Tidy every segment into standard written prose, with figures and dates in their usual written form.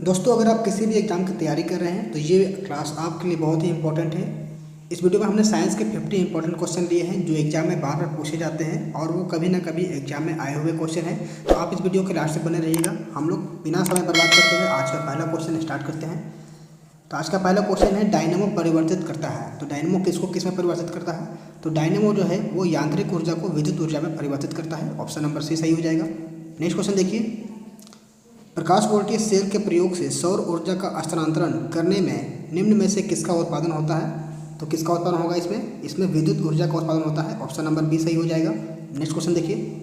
दोस्तों, अगर आप किसी भी एग्ज़ाम की तैयारी कर रहे हैं तो ये क्लास आपके लिए बहुत ही इंपॉर्टेंट है। इस वीडियो में हमने साइंस के 50 इंपॉर्टेंट क्वेश्चन लिए हैं जो एग्जाम में बार बार पूछे जाते हैं और वो कभी ना कभी एग्जाम में आए हुए क्वेश्चन हैं। तो आप इस वीडियो के लास्ट तक बने रहिएगा। हम लोग बिना समय बर्बाद करते हुए आज का पहला क्वेश्चन स्टार्ट करते हैं। तो आज का पहला क्वेश्चन है, डायनेमो परिवर्तित करता है। तो डायनेमो किसको किस में परिवर्तित करता है? तो डायनेमो जो है वो यांत्रिक ऊर्जा को विद्युत ऊर्जा में परिवर्तित करता है। ऑप्शन नंबर सी सही हो जाएगा। नेक्स्ट क्वेश्चन देखिए, प्रकाश वोल्टेज सेल के प्रयोग से सौर ऊर्जा का स्थानांतरण करने में निम्न में से किसका उत्पादन होता है? तो किसका उत्पादन होगा इसमें विद्युत ऊर्जा का उत्पादन होता है। ऑप्शन नंबर बी सही हो जाएगा। नेक्स्ट क्वेश्चन देखिए,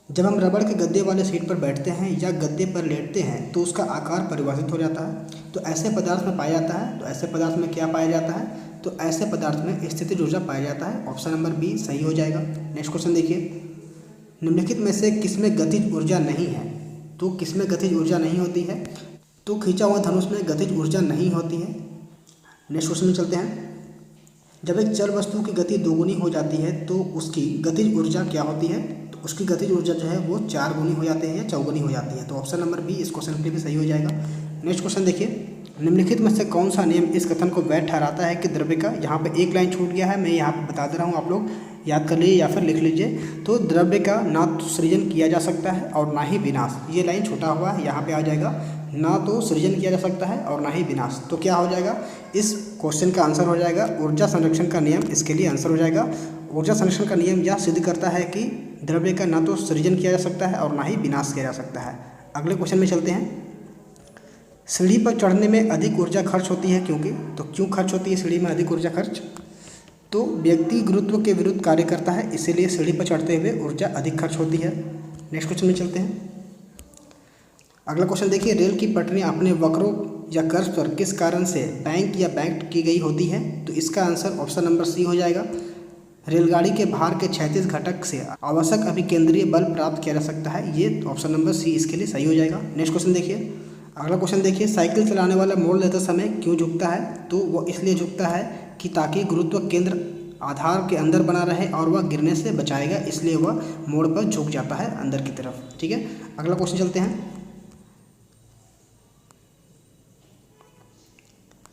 जब हम रबड़ के गद्दे वाले सीट पर बैठते हैं या गद्दे पर लेटते हैं तो उसका आकार परिवर्तित हो जाता है। तो ऐसे पदार्थ में पाया जाता है। तो ऐसे पदार्थ में क्या पाया जाता है? तो ऐसे पदार्थ में स्थितिज ऊर्जा पाया जाता है। ऑप्शन नंबर बी सही हो जाएगा। नेक्स्ट क्वेश्चन देखिए, निम्नलिखित में से किसमें गतिज ऊर्जा नहीं है? तो किसमें गतिज ऊर्जा नहीं होती है? तो खींचा हुआ धनुष में गतिज ऊर्जा नहीं होती है। नेक्स्ट क्वेश्चन में चलते हैं, जब एक चल वस्तु की गति दोगुनी हो जाती है तो उसकी गतिज ऊर्जा क्या होती है? तो उसकी गतिज ऊर्जा जो है वो 4 गुनी हो जाती है या चौगुनी हो जाती है। तो ऑप्शन नंबर बी इस क्वेश्चन के लिए भी सही हो जाएगा। नेक्स्ट क्वेश्चन देखिए, निम्नलिखित में से कौन सा नियम इस कथन को वैध ठहराता है कि द्रव्य का, यहाँ पे एक लाइन छूट गया है, मैं यहाँ पे बता दे रहा हूँ, आप लोग याद कर लीजिए या फिर लिख लीजिए। तो द्रव्य का ना तो सृजन किया जा सकता है और ना ही विनाश, ये लाइन छूटा हुआ है, यहाँ पे आ जाएगा। ना तो सृजन किया जा सकता है और ना ही विनाश, तो क्या हो जाएगा? इस क्वेश्चन का आंसर हो जाएगा ऊर्जा संरक्षण का नियम। इसके लिए आंसर हो जाएगा ऊर्जा संरक्षण का नियम यह सिद्ध करता है कि द्रव्य का ना तो सृजन किया जा सकता है और ना ही विनाश किया जा सकता है। अगले क्वेश्चन में चलते हैं, सीढ़ी पर चढ़ने में अधिक ऊर्जा खर्च होती है क्योंकि? तो क्यों खर्च होती है सीढ़ी में अधिक ऊर्जा खर्च? तो व्यक्ति गुरुत्व के विरुद्ध कार्य करता है, इसीलिए सीढ़ी पर चढ़ते हुए ऊर्जा अधिक खर्च होती है। नेक्स्ट क्वेश्चन में चलते हैं। अगला क्वेश्चन देखिए, रेल की पटरियां अपने वक्रों या कर्व पर किस कारण से बैंक या बैंक्ड की गई होती है? तो इसका आंसर ऑप्शन नंबर सी हो जाएगा। रेलगाड़ी के भार के क्षैतिज घटक से आवश्यक अभिकेंद्रीय बल प्राप्त किया जा सकता है। ये ऑप्शन नंबर सी इसके लिए सही हो जाएगा। नेक्स्ट क्वेश्चन देखिए, अगला क्वेश्चन देखिए, साइकिल चलाने वाला मोड़ लेते समय क्यों झुकता है? तो वो इसलिए झुकता है कि ताकि गुरुत्व केंद्र आधार के अंदर बना रहे और वह गिरने से बचाएगा, इसलिए वह मोड़ पर झुक जाता है अंदर की तरफ। ठीक है, अगला क्वेश्चन चलते हैं,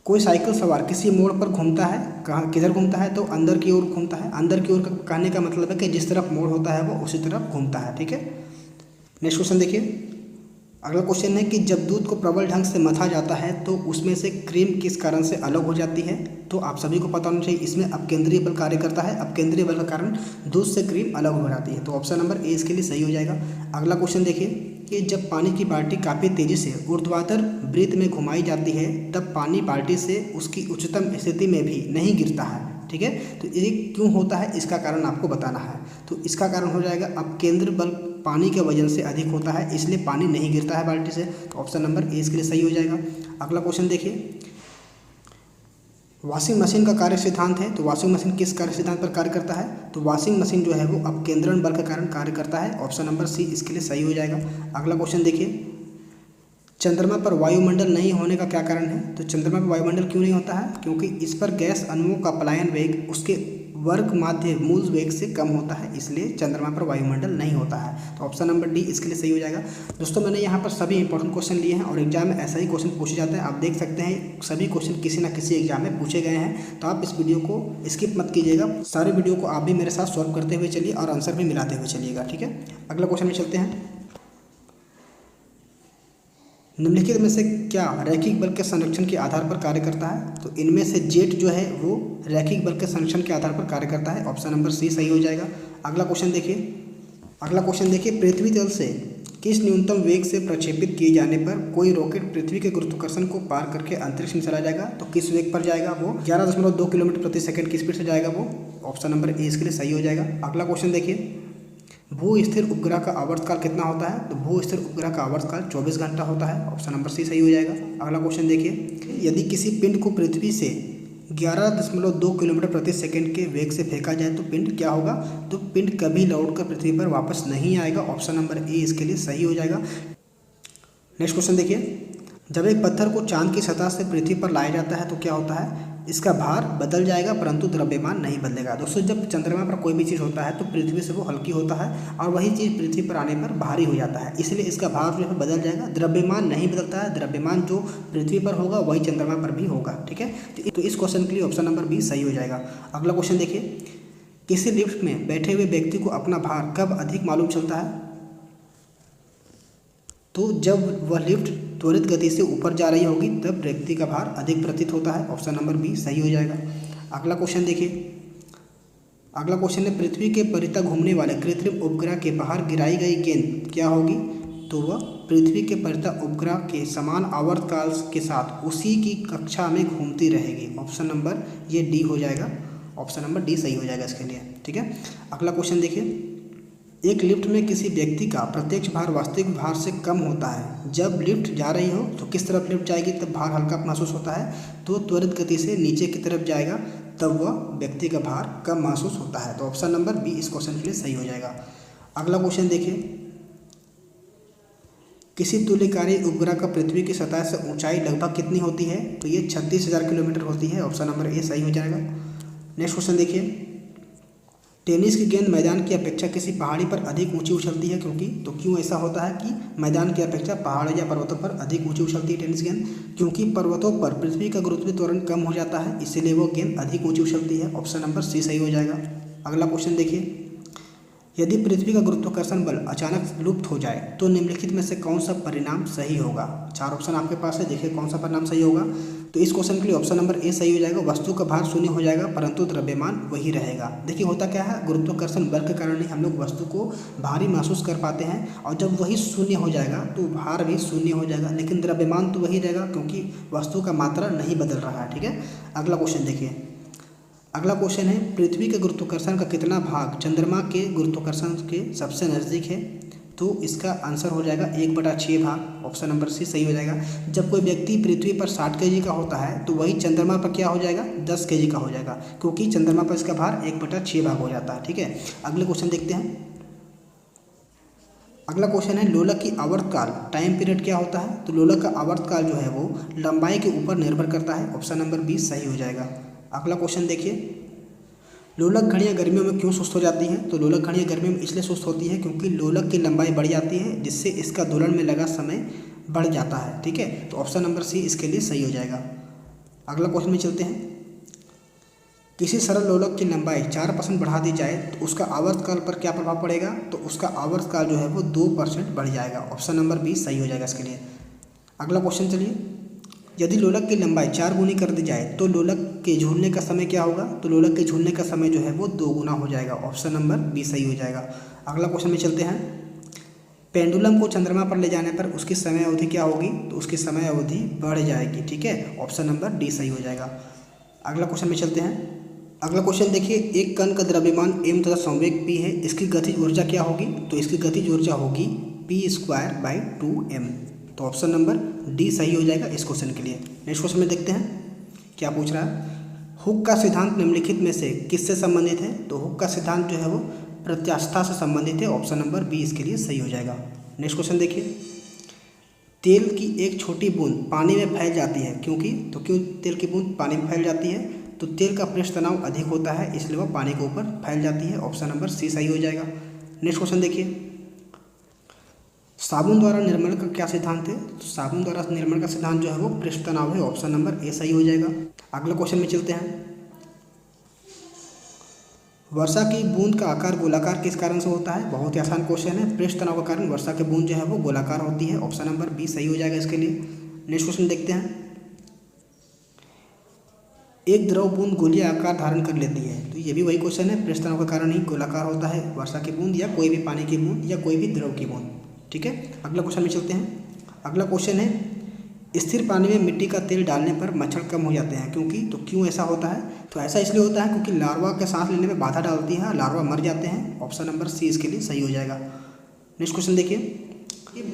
कोई साइकिल सवार किसी मोड़ पर घूमता है, कहाँ किधर घूमता है? तो अंदर की ओर घूमता है। अंदर की ओर कहने का मतलब है कि जिस तरफ मोड़ होता है वो उसी तरफ घूमता है। ठीक है, नेक्स्ट क्वेश्चन देखिए, अगला क्वेश्चन है कि जब दूध को प्रबल ढंग से मथा जाता है तो उसमें से क्रीम किस कारण से अलग हो जाती है? तो आप सभी को पता होना चाहिए, इसमें अपकेंद्रीय बल कार्य करता है। अपकेंद्रीय बल के कारण दूध से क्रीम अलग हो जाती है। तो ऑप्शन नंबर ए इसके लिए सही हो जाएगा। अगला क्वेश्चन देखिए कि जब पानी की बाल्टी काफ़ी तेज़ी से ऊर्ध्वाधर वृत्त में घुमाई जाती है तब पानी बाल्टी से उसकी उच्चतम स्थिति में भी नहीं गिरता है। ठीक है, तो ये क्यों होता है इसका कारण आपको बताना है। तो इसका कारण हो जाएगा अपकेंद्र बल पानी के वजन से अधिक होता है, इसलिए पानी नहीं गिरता है बाल्टी से। तो ऑप्शन नंबर ए इसके लिए सही हो जाएगा। अगला क्वेश्चन देखिए, वॉशिंग मशीन का कार्य सिद्धांत है। तो वॉशिंग मशीन किस कार्य सिद्धांत पर कार्य करता है? तो वॉशिंग मशीन जो है वो अपकेंद्रण बल के कारण कार्य करता है। ऑप्शन नंबर सी इसके लिए सही हो जाएगा। अगला क्वेश्चन देखिए, चंद्रमा पर वायुमंडल नहीं होने का क्या कारण है? तो चंद्रमा पर वायुमंडल क्यों नहीं होता है? क्योंकि इस पर गैस अणुओं का पलायन वेग उसके वर्ग माध्य मूल वेग से कम होता है, इसलिए चंद्रमा पर वायुमंडल नहीं होता है। तो ऑप्शन नंबर डी इसके लिए सही हो जाएगा। दोस्तों, मैंने यहाँ पर सभी इंपॉर्टेंट क्वेश्चन लिए हैं और एग्जाम में ऐसा ही क्वेश्चन पूछे जाते हैं। आप देख सकते हैं सभी क्वेश्चन किसी ना किसी एग्जाम में पूछे गए हैं। तो आप इस वीडियो को स्किप मत कीजिएगा, सारे वीडियो को आप भी मेरे साथ सॉल्व करते हुए चलिए और आंसर भी मिलाते हुए चलिएगा। ठीक है, अगला क्वेश्चन में चलते हैं, निम्नलिखित में से क्या रैखिक बल के संरक्षण के आधार पर कार्य करता है? तो इनमें से जेट जो है वो रैखिक बल के संरक्षण के आधार पर कार्य करता है। ऑप्शन नंबर सी सही हो जाएगा। अगला क्वेश्चन देखिए, पृथ्वी तल से किस न्यूनतम वेग से प्रक्षेपित किए जाने पर कोई रॉकेट पृथ्वी के गुरुत्वाकर्षण को पार करके अंतरिक्ष में चला जाएगा? तो किस वेग पर जाएगा वो? 11.2 किलोमीटर प्रति सेकंड की स्पीड से जाएगा वो। ऑप्शन नंबर ए इसके लिए सही हो जाएगा। अगला क्वेश्चन देखिए, भू स्थिर उपग्रह का आवर्तकाल कितना होता है? तो भू स्थिर उपग्रह का आवर्तकाल 24 घंटा होता है। ऑप्शन नंबर सी सही हो जाएगा। अगला क्वेश्चन देखिए, यदि किसी पिंड को पृथ्वी से 11.2 किलोमीटर प्रति सेकंड के वेग से फेंका जाए तो पिंड क्या होगा? तो पिंड कभी लौटकर पृथ्वी पर वापस नहीं आएगा। ऑप्शन नंबर ए इसके लिए सही हो जाएगा। नेक्स्ट क्वेश्चन देखिए, जब एक पत्थर को चांद की सतह से पृथ्वी पर लाया जाता है तो क्या होता है? इसका भार बदल जाएगा परंतु द्रव्यमान नहीं बदलेगा। दोस्तों जब चंद्रमा पर कोई भी चीज़ होता है तो पृथ्वी से वो हल्की होता है और वही चीज़ पृथ्वी पर आने पर भारी हो जाता है, इसलिए इसका भार जो है बदल जाएगा। द्रव्यमान नहीं बदलता है, द्रव्यमान जो पृथ्वी पर होगा वही चंद्रमा पर भी होगा। ठीक है, तो इस क्वेश्चन के लिए ऑप्शन नंबर बी सही हो जाएगा। अगला क्वेश्चन देखिए, किसी लिफ्ट में बैठे हुए व्यक्ति को अपना भार कब अधिक मालूम चलता है? तो जब वह लिफ्ट त्वरित गति से ऊपर जा रही होगी तब व्यक्ति का भार अधिक प्रतीत होता है। ऑप्शन नंबर बी सही हो जाएगा। अगला क्वेश्चन देखिए, अगला क्वेश्चन है पृथ्वी के परितः घूमने वाले कृत्रिम उपग्रह के बाहर गिराई गई गेंद क्या होगी? तो वह पृथ्वी के परितः उपग्रह के समान आवर्तकाल के साथ उसी की कक्षा में घूमती रहेगी। ऑप्शन नंबर ये डी हो जाएगा। ऑप्शन नंबर डी सही हो जाएगा इसके लिए। ठीक है, अगला क्वेश्चन देखिए, एक लिफ्ट में किसी व्यक्ति का प्रत्यक्ष भार वास्तविक भार से कम होता है। जब लिफ्ट जा रही हो तो किस तरफ लिफ्ट जाएगी तब भार हल्का महसूस होता है, तो त्वरित गति से नीचे की तरफ जाएगा तब वह व्यक्ति का भार कम महसूस होता है। तो ऑप्शन नंबर बी इस क्वेश्चन के लिए सही हो जाएगा। अगला क्वेश्चन देखिए, किसी तुल्यकारी उपग्रह का पृथ्वी की सतह से ऊंचाई लगभग कितनी होती है? तो ये 36,000 किलोमीटर होती है। ऑप्शन नंबर ए सही हो जाएगा। नेक्स्ट क्वेश्चन देखिए, टेनिस की गेंद मैदान की अपेक्षा किसी पहाड़ी पर अधिक ऊंची उछलती है क्यों ऐसा होता है कि मैदान की अपेक्षा पहाड़ या पर्वतों पर अधिक ऊंची उछलती है टेनिस गेंद? क्योंकि पर्वतों पर पृथ्वी का गुरुत्वीय त्वरण कम हो जाता है, इसीलिए वो गेंद अधिक ऊंची उछलती है। ऑप्शन नंबर सी सही हो जाएगा। अगला क्वेश्चन देखिए, यदि पृथ्वी का गुरुत्वाकर्षण बल अचानक लुप्त हो जाए तो निम्नलिखित में से कौन सा परिणाम सही होगा? 4 ऑप्शन आपके पास है, देखिए कौन सा परिणाम सही होगा। तो इस क्वेश्चन के लिए ऑप्शन नंबर ए सही हो जाएगा। वस्तु का भार शून्य हो जाएगा परंतु द्रव्यमान वही रहेगा। देखिए होता क्या है, गुरुत्वाकर्षण बल के कारण ही हम लोग वस्तु को भारी महसूस कर पाते हैं, और जब वही शून्य हो जाएगा तो भार भी शून्य हो जाएगा, लेकिन द्रव्यमान तो वही रहेगा क्योंकि वस्तु का मात्रा नहीं बदल रहा है। ठीक है, अगला क्वेश्चन देखिए, अगला क्वेश्चन है पृथ्वी के गुरुत्वाकर्षण का कितना भाग चंद्रमा के गुरुत्वाकर्षण के सबसे नज़दीक है? तो इसका आंसर हो जाएगा 1/6 भाग। ऑप्शन नंबर सी सही हो जाएगा। जब कोई व्यक्ति पृथ्वी पर 60 kg का होता है तो वही चंद्रमा पर क्या हो जाएगा? 10 kg का हो जाएगा, क्योंकि चंद्रमा पर इसका भार 1/6 भाग हो जाता है। ठीक है, अगले क्वेश्चन देखते हैं। अगला क्वेश्चन है लोलक की आवर्तकाल टाइम पीरियड क्या होता है? तो लोलक का आवर्तकाल जो है वो लंबाई के ऊपर निर्भर करता है। ऑप्शन नंबर बी सही हो जाएगा। अगला क्वेश्चन देखिए, लोलक घड़ियाँ गर्मियों में क्यों सुस्त हो जाती हैं? तो लोलक घड़ियाँ गर्मियों में इसलिए सुस्त होती है क्योंकि लोलक की लंबाई बढ़ जाती है, जिससे इसका दोलन में लगा समय बढ़ जाता है। ठीक है, तो ऑप्शन नंबर सी इसके लिए सही हो जाएगा। अगला क्वेश्चन में चलते हैं, किसी सरल लोलक की लंबाई 4% बढ़ा दी जाए तो उसका आवर्तकाल पर क्या प्रभाव पड़ेगा? तो उसका आवर्तकाल जो है वो 2% बढ़ जाएगा। ऑप्शन नंबर बी सही हो जाएगा इसके लिए। अगला क्वेश्चन चलिए, यदि लोलक की लंबाई 4 गुनी कर दी जाए तो लोलक के झूलने का समय क्या होगा? तो लोलक के झूलने का समय जो है वो 2 गुना हो जाएगा। ऑप्शन नंबर बी सही हो जाएगा। अगला क्वेश्चन में चलते हैं, पेंडुलम को चंद्रमा पर ले जाने पर उसकी समय अवधि क्या होगी? तो उसकी समय अवधि बढ़ जाएगी। ठीक है, ऑप्शन नंबर डी सही हो जाएगा। अगला क्वेश्चन में चलते हैं। अगला क्वेश्चन देखिए, एक कण का द्रव्यमान m तथा संवेग p है, इसकी गतिज ऊर्जा क्या होगी? तो इसकी गतिज ऊर्जा होगी p²/2m। तो ऑप्शन नंबर डी सही हो जाएगा इस क्वेश्चन के लिए। नेक्स्ट क्वेश्चन में देखते हैं क्या पूछ रहा है, हुक का सिद्धांत निम्नलिखित में से किससे संबंधित है? तो हुक का सिद्धांत जो है वो प्रत्यास्थता से संबंधित है। ऑप्शन नंबर बी इसके लिए सही हो जाएगा। नेक्स्ट क्वेश्चन देखिए, तेल की एक छोटी बूंद पानी में फैल जाती है क्यों तेल की बूंद पानी में फैल जाती है? तो तेल का पृष्ठ तनाव अधिक होता है, इसलिए वह पानी के ऊपर फैल जाती है। ऑप्शन नंबर सी सही हो जाएगा। नेक्स्ट क्वेश्चन देखिए, साबुन द्वारा निर्मल का क्या सिद्धांत है? तो साबुन द्वारा निर्मल का सिद्धांत जो है वो पृष्ठ तनाव है। ऑप्शन नंबर ए सही हो जाएगा। अगले क्वेश्चन में चलते हैं, वर्षा की बूंद का आकार गोलाकार किस कारण से होता है? बहुत ही आसान क्वेश्चन है, पृष्ठ तनाव के कारण वर्षा की बूंद जो है वो गोलाकार होती है। ऑप्शन नंबर बी सही हो जाएगा इसके लिए। नेक्स्ट क्वेश्चन देखते हैं, एक द्रव बूंद गोलीय आकार धारण कर लेती है। तो ये भी वही क्वेश्चन है, पृष्ठ तनाव के कारण ही गोलाकार होता है वर्षा की बूंद या कोई भी पानी की बूंद या कोई भी द्रव की बूंद। ठीक है, अगला क्वेश्चन में चलते हैं। अगला क्वेश्चन है, स्थिर पानी में मिट्टी का तेल डालने पर मच्छर कम हो जाते हैं क्यों ऐसा होता है? तो ऐसा इसलिए होता है क्योंकि लार्वा के सांस लेने में बाधा डालती है, लार्वा मर जाते हैं। ऑप्शन नंबर सी इसके लिए सही हो जाएगा। नेक्स्ट क्वेश्चन देखिए,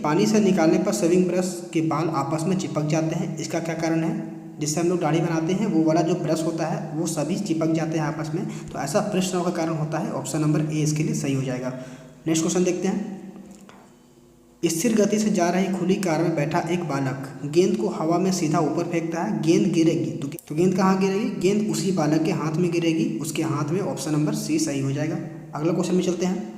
पानी से निकालने पर शेविंग ब्रश के बाल आपस में चिपक जाते हैं, इसका क्या कारण है? जिससे हम लोग दाढ़ी बनाते हैं वो वाला जो ब्रश होता है वो सभी चिपक जाते हैं आपस में, तो ऐसा पृष्ठ तनाव का कारण होता है। ऑप्शन नंबर ए इसके लिए सही हो जाएगा। नेक्स्ट क्वेश्चन देखते हैं, स्थिर गति से जा रही खुली कार में बैठा एक बालक गेंद को हवा में सीधा ऊपर फेंकता है। गेंद गिरेगी तो गेंद कहाँ गिरेगी? गेंद उसी बालक के हाथ में गिरेगी, उसके हाथ में। ऑप्शन नंबर सी सही हो जाएगा। अगला क्वेश्चन में चलते हैं।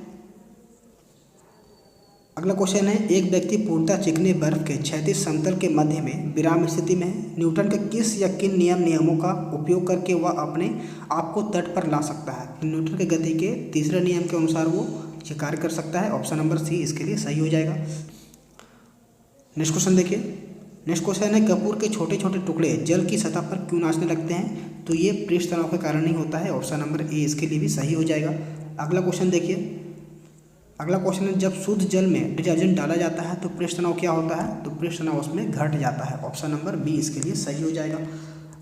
अगला क्वेश्चन है, एक व्यक्ति पूर्णतः चिकने बर्फ के क्षैतिज समतल के मध्य में विराम स्थिति में है। न्यूटन के किस या किन नियमों का उपयोग करके वह अपने आप को तट पर ला सकता है? न्यूटन के गति के तीसरे नियम के अनुसार वो ये कार्य कर सकता है। ऑप्शन नंबर सी इसके लिए सही हो जाएगा। नेक्स्ट क्वेश्चन देखिए। नेक्स्ट क्वेश्चन है, कपूर के छोटे छोटे टुकड़े जल की सतह पर क्यों नाचने लगते हैं? तो ये पृष्ठ तनाव के कारण ही होता है। ऑप्शन नंबर ए इसके लिए भी सही हो जाएगा। अगला क्वेश्चन देखिए। अगला क्वेश्चन है, जब शुद्ध जल में डिटर्जेंट डाला जाता है तो पृष्ठ तनाव क्या होता है? तो पृष्ठ तनाव उसमें घट जाता है। ऑप्शन नंबर बी इसके लिए सही हो जाएगा।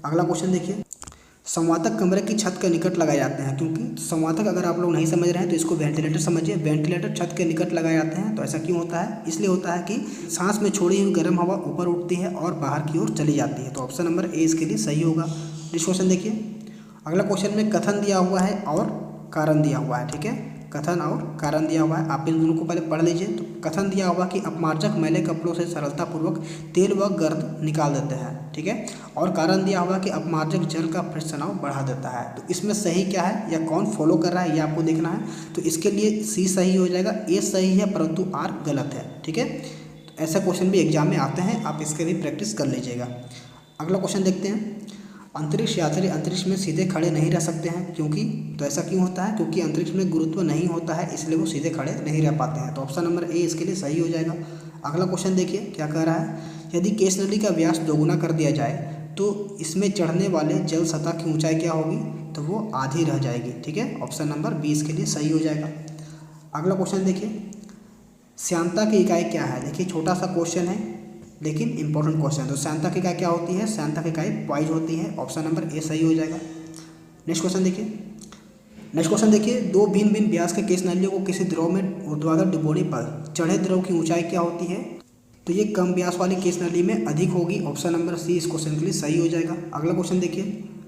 अगला क्वेश्चन देखिए। संवातक कमरे की छत के निकट लगाए जाते हैं, क्योंकि संवातक अगर आप लोग नहीं समझ रहे हैं तो इसको वेंटिलेटर समझिए। वेंटिलेटर छत के निकट लगाए जाते हैं तो ऐसा क्यों होता है? इसलिए होता है कि सांस में छोड़ी हुई गर्म हवा ऊपर उठती है और बाहर की ओर चली जाती है। तो ऑप्शन नंबर ए इसके लिए सही होगा। नेक्स्ट क्वेश्चन देखिए। अगला क्वेश्चन में कथन दिया हुआ है और कारण दिया हुआ है। ठीक है, कथन और कारण दिया हुआ है, आप इन दोनों को पहले पढ़ लीजिए। तो कथन दिया हुआ कि अपमार्जक मैले कपड़ों से सरलतापूर्वक तेल व गर्द निकाल देते हैं। ठीक है, और कारण दिया हुआ कि अपमार्जक जल का पृष्ठ तनाव बढ़ा देता है। तो इसमें सही क्या है या कौन फॉलो कर रहा है ये आपको देखना है। तो इसके लिए सी सही हो जाएगा, ए सही है परंतु आर गलत है। ठीक है, तो ऐसा क्वेश्चन भी एग्जाम में आते हैं, आप इसके भी प्रैक्टिस कर लीजिएगा। अगला क्वेश्चन देखते हैं। अंतरिक्ष यात्री अंतरिक्ष में सीधे खड़े नहीं रह सकते हैं, क्योंकि? तो ऐसा क्यों होता है? क्योंकि अंतरिक्ष में गुरुत्व नहीं होता है, इसलिए वो सीधे खड़े नहीं रह पाते हैं। तो ऑप्शन नंबर ए इसके लिए सही हो जाएगा। अगला क्वेश्चन देखिए क्या कह रहा है। यदि केस नली का व्यास दोगुना कर दिया जाए तो इसमें चढ़ने वाले जल सतह की ऊंचाई क्या होगी? तो वो आधी रह जाएगी। ठीक है, ऑप्शन नंबर बी इसके लिए सही हो जाएगा। अगला क्वेश्चन देखिए। श्यानता की इकाई क्या है? देखिए छोटा सा क्वेश्चन है लेकिन इंपॉर्टेंट क्वेश्चन। तो श्यानता की इकाई क्या होती है? श्यानता की इकाई पॉइज होती है। ऑप्शन नंबर ए सही हो जाएगा। नेक्स्ट क्वेश्चन देखिए। नेक्स्ट क्वेश्चन देखिए। दो भिन्न भिन्न व्यास के केस नलियों को किसी द्रव में ऊर्ध्वाधर डुबोने पर चढ़े द्रव की ऊंचाई क्या होती है? तो ये कम व्यास वाली केस नली में अधिक होगी। ऑप्शन नंबर सी इस क्वेश्चन के लिए सही हो जाएगा। अगला क्वेश्चन देखिए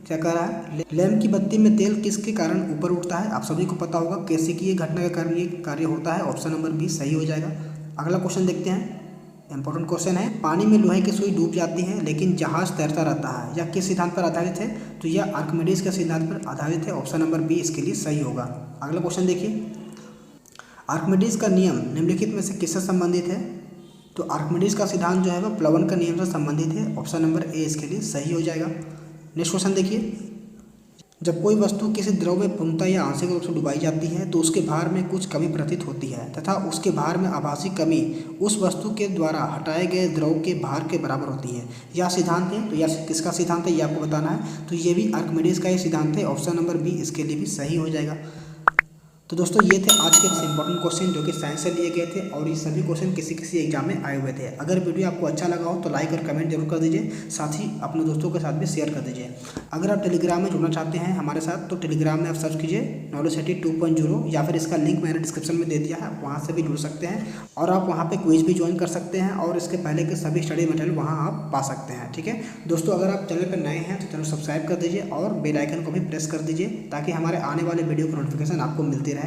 क्या कह रहा है। लैंप की बत्ती में तेल किसके कारण ऊपर उठता है? आप सभी को पता होगा कैसे कि ये घटना के कारण ये कार्य होता है। ऑप्शन नंबर बी सही हो जाएगा। अगला क्वेश्चन देखते हैं, इंपॉर्टेंट क्वेश्चन है। पानी में लोहे की सुई डूब जाती है लेकिन जहाज तैरता रहता है, यह किस सिद्धांत पर आधारित है? तो यह आर्किमिडीज के सिद्धांत पर आधारित है। ऑप्शन नंबर बी इसके लिए सही होगा। अगला क्वेश्चन देखिए। आर्किमिडीज का नियम निम्नलिखित में से किससे संबंधित है? तो आर्किमिडीज का सिद्धांत जो है वह प्लवन का नियम से संबंधित है। ऑप्शन नंबर ए इसके लिए सही हो जाएगा। नेक्स्ट क्वेश्चन देखिए। जब कोई वस्तु किसी द्रव में पूर्णतः या आंशिक रूप से डुबाई जाती है तो उसके भार में कुछ कमी प्रतीत होती है तथा उसके भार में आभासी कमी उस वस्तु के द्वारा हटाए गए द्रव के भार के बराबर होती है। यह सिद्धांत है। तो यह किसका सिद्धांत है ये आपको बताना है। तो ये भी आर्किमिडीज का ही सिद्धांत है। ऑप्शन नंबर बी इसके लिए भी सही हो जाएगा। तो दोस्तों ये थे आज के इंपॉर्टेंट क्वेश्चन जो कि साइंस से लिए गए थे और ये सभी क्वेश्चन किसी एग्जाम में आए हुए थे। अगर वीडियो आपको अच्छा लगा हो तो लाइक और कमेंट जरूर कर दीजिए, साथ ही अपने दोस्तों के साथ भी शेयर कर दीजिए। अगर आप टेलीग्राम में जुड़ना चाहते हैं हमारे साथ तो टेलीग्राम में आप सर्च कीजिए नॉलेज सिटी 2.0 या फिर इसका लिंक मैंने डिस्क्रिप्शन में दे दिया है, वहाँ से भी जुड़ सकते हैं और आप वहाँ पर क्विज भी ज्वाइन कर सकते हैं और इसके पहले के सभी स्टडी मटेरियल वहाँ आप पा सकते हैं। ठीक है दोस्तों, अगर आप चैनल पर नए हैं तो चैनल सब्सक्राइब कर दीजिए और बेल आइकन को भी प्रेस कर दीजिए ताकि हमारे आने वाले वीडियो की नोटिफिकेशन आपको मिलती रहे।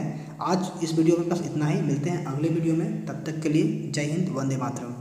आज इस वीडियो में बस इतना ही, मिलते हैं अगले वीडियो में। तब तक के लिए जय हिंद, वंदे मातरम।